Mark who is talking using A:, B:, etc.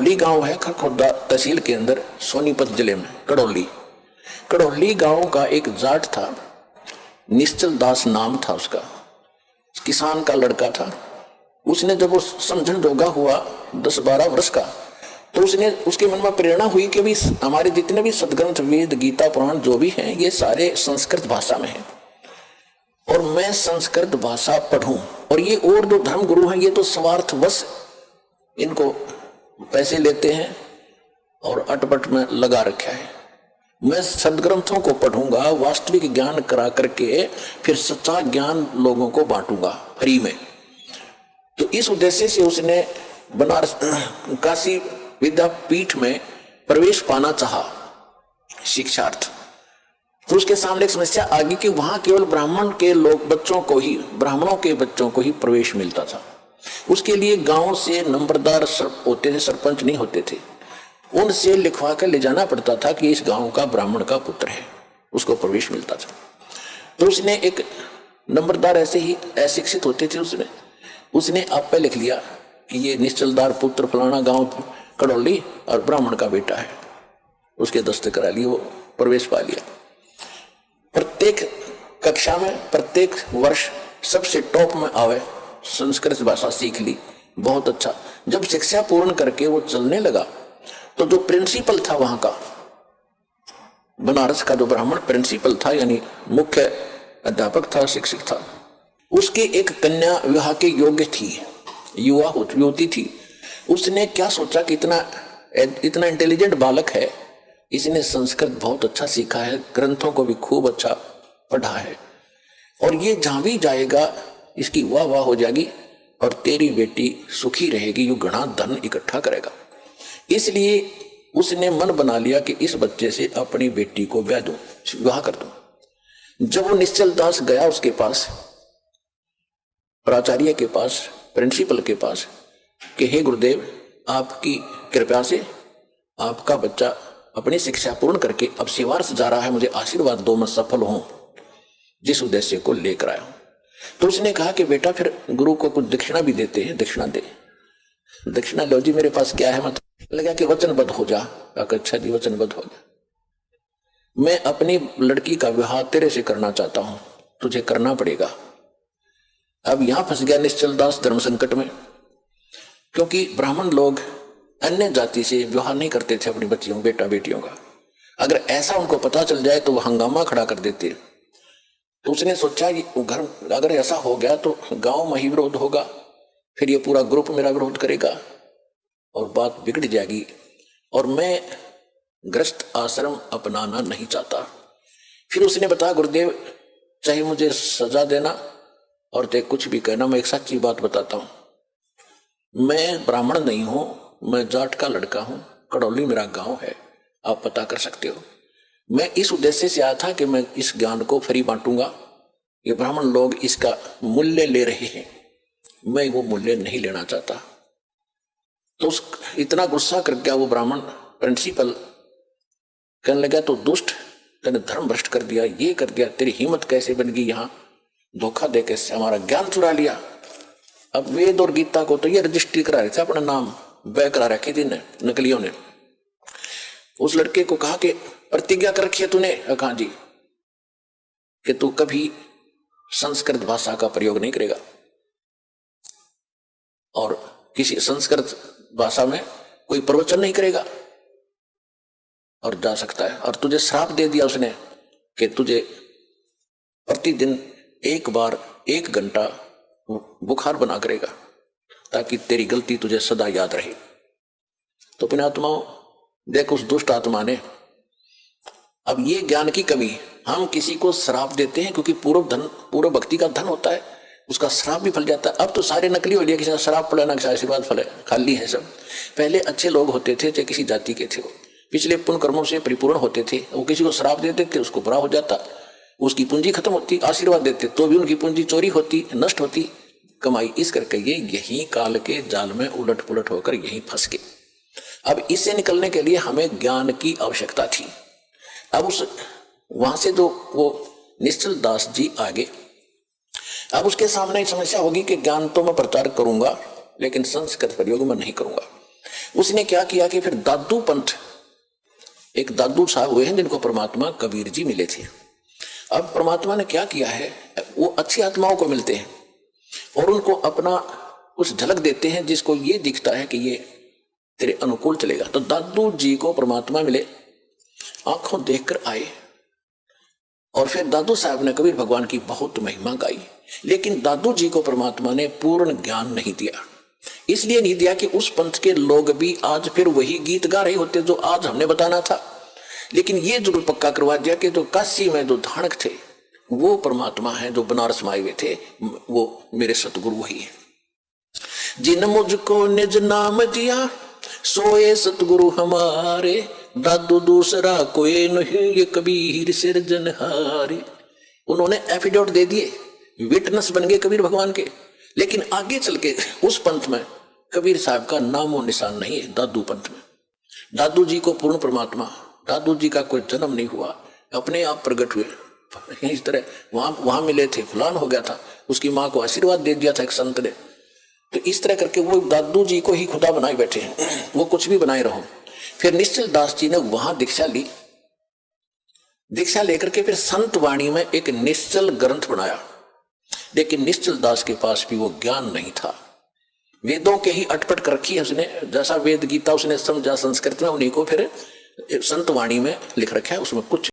A: कडोली गांव है खरखोदा तहसील के अंदर, सोनीपत जिले में। कडोली गांव का एक जाट था, निश्चल दास नाम था उसका, किसान का लड़का था। उसने जब वो समझन जोगा हुआ 10-12 वर्ष का, तो उसके मन में प्रेरणा हुई कि भी हमारे जितने भी सदग्रंथ, वेद, गीता, पुराण जो भी हैं, ये सारे संस्कृत भाषा में हैं और मैं संस्कृत भाषा पढ़ूं। और ये और जो धर्म गुरु हैं ये तो स्वार्थवश इनको पैसे लेते हैं और अटपट में लगा रखा है। मैं सदग्रंथों को पढ़ूंगा, वास्तविक ज्ञान करा करके फिर सच्चा ज्ञान लोगों को बांटूंगा फ्री में। तो इस उद्देश्य से उसने बनारस काशी विद्यापीठ में प्रवेश पाना चाहा शिक्षार्थ। तो उसके सामने एक समस्या आ गई कि वहां केवल ब्राह्मणों के बच्चों को ही प्रवेश मिलता था। उसके लिए गांव से नंबरदार होते थे, सरपंच नहीं होते थे, उनसे लिखवा कर ले जाना पड़ता था कि इस गांव का ब्राह्मण का पुत्र है, उसको प्रवेश मिलता था। तो उसने एक नंबरदार ऐसे ही अशिक्षित होते थे, उसने आप पे लिख लिया कि ये निश्चलदार पुत्र फलाना गांव कडोली और ब्राह्मण का बेटा है। उसके दस्तखत करा लिए, वो प्रवेश पा लिया। प्रत्येक कक्षा में प्रत्येक वर्ष सबसे टॉप में आवे, संस्कृत भाषा सीख ली, बहुत अच्छा। जब शिक्षा पूर्ण करके वो चलने लगा तो जो प्रिंसिपल था वहां का, बनारस का जो ब्राह्मण प्रिंसिपल था यानी मुख्य अध्यापक था, शिक्षक था, उसकी एक कन्या विवाह के योग्य थी, युवती थी। उसने क्या सोचा कि इतना इंटेलिजेंट बालक है, इसने संस्कृत बहुत अच्छा सीखा है, ग्रंथों को भी खूब अच्छा पढ़ा है और ये जहां भी जाएगा इसकी वाह हो जाएगी और तेरी बेटी सुखी रहेगी, यू घना धन इकट्ठा करेगा। इसलिए उसने मन बना लिया कि इस बच्चे से अपनी बेटी को विवाह कर दूं। जब वो निश्चल दास गया उसके पास, प्राचार्य के पास, प्रिंसिपल के पास कि हे गुरुदेव, आपकी कृपा से आपका बच्चा अपनी शिक्षा पूर्ण करके अब शिवार्थ जा रहा है, मुझे आशीर्वाद दो, मैं सफल हूं जिस उद्देश्य को लेकर आया हूं। तो उसने कहा कि बेटा फिर गुरु को कुछ दक्षिणा भी देते हैं, दक्षिणा दे। दक्षिणा लो जी, मेरे पास क्या है? मत लगा कि वचनबद्ध हो जा। अच्छा जी, वचनबद्ध हो जा। मैं अपनी लड़की का विवाह तेरे से करना चाहता हूं, तुझे करना पड़ेगा। अब यहां फंस गया निश्चल दास धर्म संकट में, क्योंकि ब्राह्मण लोग अन्य जाति से विवाह नहीं करते थे अपनी बच्चियों, बेटा बेटियों का। अगर ऐसा उनको पता चल जाए तो वो हंगामा खड़ा कर देते। तो उसने सोचा कि घर अगर ऐसा हो गया तो गांव में ही विरोध होगा, फिर ये पूरा ग्रुप मेरा विरोध करेगा और बात बिगड़ जाएगी, और मैं ग्रस्त आश्रम अपनाना नहीं चाहता। फिर उसने बताया गुरुदेव, चाहे मुझे सजा देना और चाहे कुछ भी कहना, मैं एक सच्ची बात बताता हूं, मैं ब्राह्मण नहीं हूं, मैं जाट का लड़का हूं, कडोली मेरा गांव है, आप पता कर सकते हो। मैं इस उद्देश्य से आया था कि मैं इस ज्ञान को फ्री बांटूंगा। ये ब्राह्मण लोग इसका मूल्य ले रहे हैं, मैं वो मूल्य नहीं लेना चाहता। तो इतना गुस्सा कर गया वो ब्राह्मण प्रिंसिपल, कहने लगा तो दुष्ट, तेने धर्म भ्रष्ट कर दिया, ये कर दिया, तेरी हिम्मत कैसे बन गई, यहाँ धोखा दे के हमारा ज्ञान चुरा लिया। अब वेद और गीता को तो ये रजिस्ट्री करा रहे थे, अपना नाम बैक करा रखी थी नकलियों ने। उस लड़के को कहा कि प्रतिज्ञा कर रखी है तूने? कहा जी, कि तू कभी संस्कृत भाषा का प्रयोग नहीं करेगा और किसी संस्कृत भाषा में कोई प्रवचन नहीं करेगा और जा सकता है। और तुझे श्राप दे दिया उसने कि तुझे प्रतिदिन एक बार 1 घंटा बुखार बना करेगा ताकि तेरी गलती तुझे सदा याद रहे। तो अपने आत्माओं, देख उस दुष्ट आत्मा ने, अब ये ज्ञान की कमी, हम किसी को श्राप देते हैं क्योंकि पूर्व भक्ति का धन होता है, उसका श्राप भी फल जाता है। अब तो सारे नकली हो लिया, किसी का श्राप पड़ा ना किसी आशीर्वाद फल है, खाली है सब। पहले अच्छे लोग होते थे, चाहे किसी जाति के थे, वो पिछले पुण्य कर्मों से परिपूर्ण होते थे, वो किसी को श्राप देते थे, उसको बुरा हो जाता, उसकी पूंजी खत्म होती। आशीर्वाद देते तो भी उनकी पूंजी चोरी होती, नष्ट होती, कमाई। इस करके ये यही काल के जाल में उलट पुलट होकर यही फंस गए। अब इससे निकलने के लिए हमें ज्ञान की आवश्यकता थी। अब वहां से जो वो निश्चल दास जी आगे, अब उसके सामने समस्या होगी कि ज्ञान तो मैं प्रचार करूंगा लेकिन संस्कृत प्रयोग में नहीं करूंगा। उसने क्या किया कि फिर दादू पंथ, एक दादू साहब हुए हैं जिनको परमात्मा कबीर जी मिले थे। अब परमात्मा ने क्या किया है, वो अच्छी आत्माओं को मिलते हैं और उनको अपना उस झलक देते हैं जिसको ये दिखता है कि ये तेरे अनुकूल चलेगा। तो दादू जी को परमात्मा मिले, आंखों देखकर आए, और फिर दादू साहब ने कबीर भगवान की बहुत महिमा गाई। लेकिन दादू जी को परमात्मा ने पूर्ण ज्ञान नहीं दिया, इसलिए नहीं दिया कि उस पंथ के लोग भी आज फिर वही गीत गा रहे होते जो आज हमने बताना था। लेकिन ये जरूर पक्का करवा दिया कि जो काशी में जो धानक थे वो परमात्मा है, जो बनारस में आए हुए थे वो मेरे सतगुरु वही है। जिन मुझको निज नाम दिया सोए सतगुरु हमारे, दादू दूसरा कोई नहीं ये कबीर सिरजनहारे। उन्होंने एफिडेविट दे दिए, विटनेस बन गए कबीर भगवान के। लेकिन आगे चल के उस पंथ में कबीर साहब का नामो निशान नहीं है। दादू पंथ में दादू जी को पूर्ण परमात्मा, दादू जी का कोई जन्म नहीं हुआ, अपने आप प्रकट हुए। इस तरह वहां मिले थे, फलान हो गया था, उसकी माँ को आशीर्वाद दे दिया था एक संत ने। तो इस तरह करके वो दादू जी को ही खुदा बनाए बैठे हैं, वो कुछ भी बनाए रहो। फिर निश्चल दास जी ने वहां दीक्षा ली, दीक्षा लेकर के फिर संत वाणी में एक निश्चल ग्रंथ बनाया। लेकिन निश्चल दास के पास भी वो ज्ञान नहीं था, वेदों के ही अटपट कर रखी है उसने। जैसा वेद गीता उसने समझा संस्कृत में, उन्हीं को फिर संत वाणी में लिख रखा है, उसमें कुछ